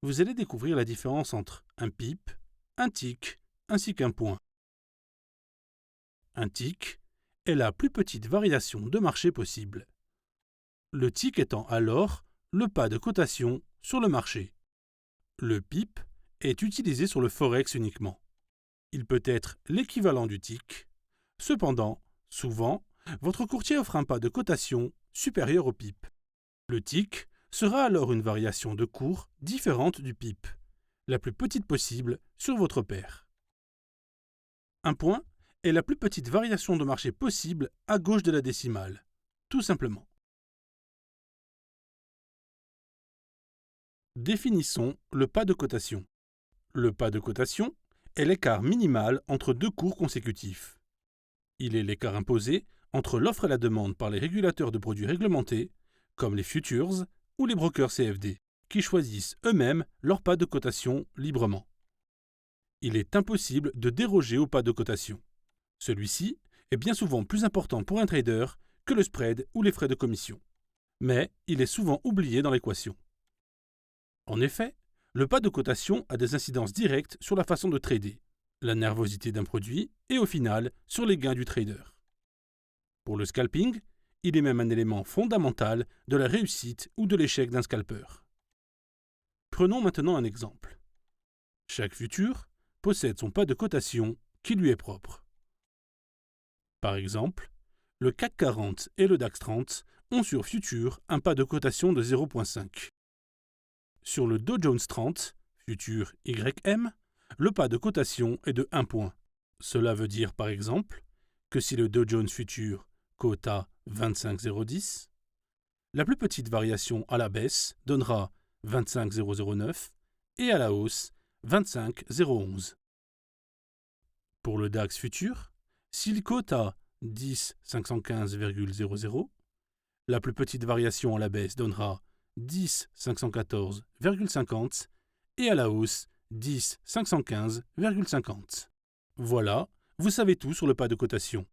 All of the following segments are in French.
vous allez découvrir la différence entre un pipe, un tick, ainsi qu'un point. Un tick est la plus petite variation de marché possible. Le tick étant alors le pas de cotation sur le marché. Le pipe est utilisé sur le forex uniquement. Il peut être l'équivalent du tick. Cependant, souvent, votre courtier offre un pas de cotation supérieur au pipe. Le tick sera alors une variation de cours différente du pipe, la plus petite possible sur votre paire. Un point est la plus petite variation de marché possible à gauche de la décimale, tout simplement. Définissons le pas de cotation. Le pas de cotation est l'écart minimal entre deux cours consécutifs. Il est l'écart imposé entre l'offre et la demande par les régulateurs de produits réglementés, comme les futures ou les brokers CFD, qui choisissent eux-mêmes leur pas de cotation librement. Il est impossible de déroger au pas de cotation. Celui-ci est bien souvent plus important pour un trader que le spread ou les frais de commission. Mais il est souvent oublié dans l'équation. En effet, le pas de cotation a des incidences directes sur la façon de trader, la nervosité d'un produit et au final sur les gains du trader. Pour le scalping, il est même un élément fondamental de la réussite ou de l'échec d'un scalper. Prenons maintenant un exemple. Chaque futur possède son pas de cotation qui lui est propre. Par exemple, le CAC 40 et le DAX 30 ont sur futur un pas de cotation de 0,5. Sur le Dow Jones 30, futur YM, le pas de cotation est de 1 point. Cela veut dire par exemple que si le Dow Jones futur cote à 25,010, la plus petite variation à la baisse donnera 25,009 et à la hausse 25,011. Pour le DAX futur, s'il cote à 10,515,00, la plus petite variation à la baisse donnera 10,514,50 et à la hausse 10,515,50. Voilà, vous savez tout sur le pas de cotation.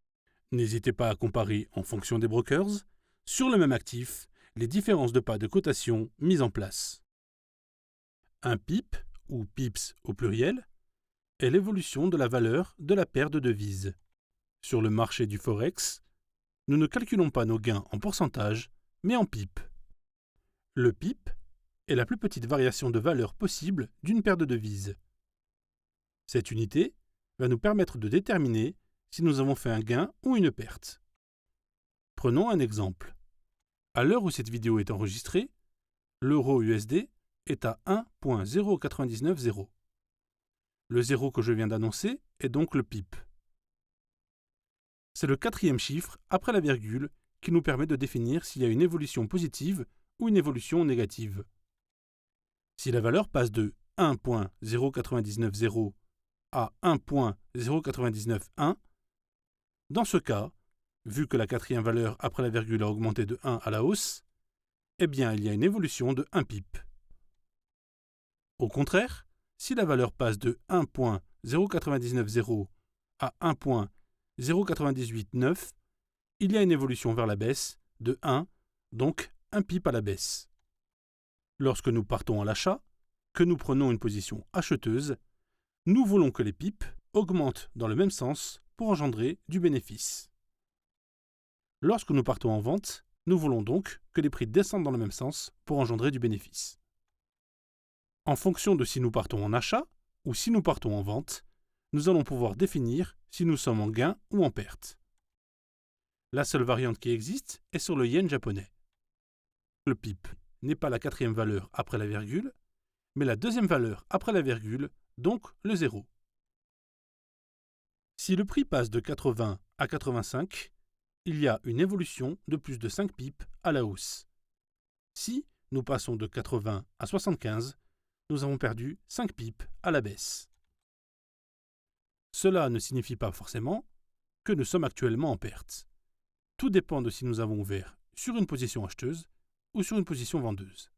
N'hésitez pas à comparer en fonction des brokers, sur le même actif, les différences de pas de cotation mises en place. Un pip, ou pips au pluriel, est l'évolution de la valeur de la paire de devises. Sur le marché du forex, nous ne calculons pas nos gains en pourcentage, mais en pips. Le pip est la plus petite variation de valeur possible d'une paire de devises. Cette unité va nous permettre de déterminer si nous avons fait un gain ou une perte. Prenons un exemple. À l'heure où cette vidéo est enregistrée, l'euro USD est à 1,0990. Le zéro que je viens d'annoncer est donc le pip. C'est le quatrième chiffre après la virgule qui nous permet de définir s'il y a une évolution positive ou une évolution négative. Si la valeur passe de 1,0990 à 1,0991, dans ce cas, vu que la quatrième valeur après la virgule a augmenté de 1 à la hausse, eh bien il y a une évolution de 1 pip. Au contraire, si la valeur passe de 1,0990 à 1,0989, il y a une évolution vers la baisse de 1, donc 1 pip à la baisse. Lorsque nous partons à l'achat, que nous prenons une position acheteuse, nous voulons que les pips augmentent dans le même sens pour engendrer du bénéfice. Lorsque nous partons en vente, nous voulons donc que les prix descendent dans le même sens pour engendrer du bénéfice. En fonction de si nous partons en achat ou si nous partons en vente, nous allons pouvoir définir si nous sommes en gain ou en perte. La seule variante qui existe est sur le yen japonais. Le pip n'est pas la quatrième valeur après la virgule, mais la deuxième valeur après la virgule, donc le zéro. Si le prix passe de 80 à 85, il y a une évolution de plus de 5 pips à la hausse. Si nous passons de 80 à 75, nous avons perdu 5 pips à la baisse. Cela ne signifie pas forcément que nous sommes actuellement en perte. Tout dépend de si nous avons ouvert sur une position acheteuse ou sur une position vendeuse.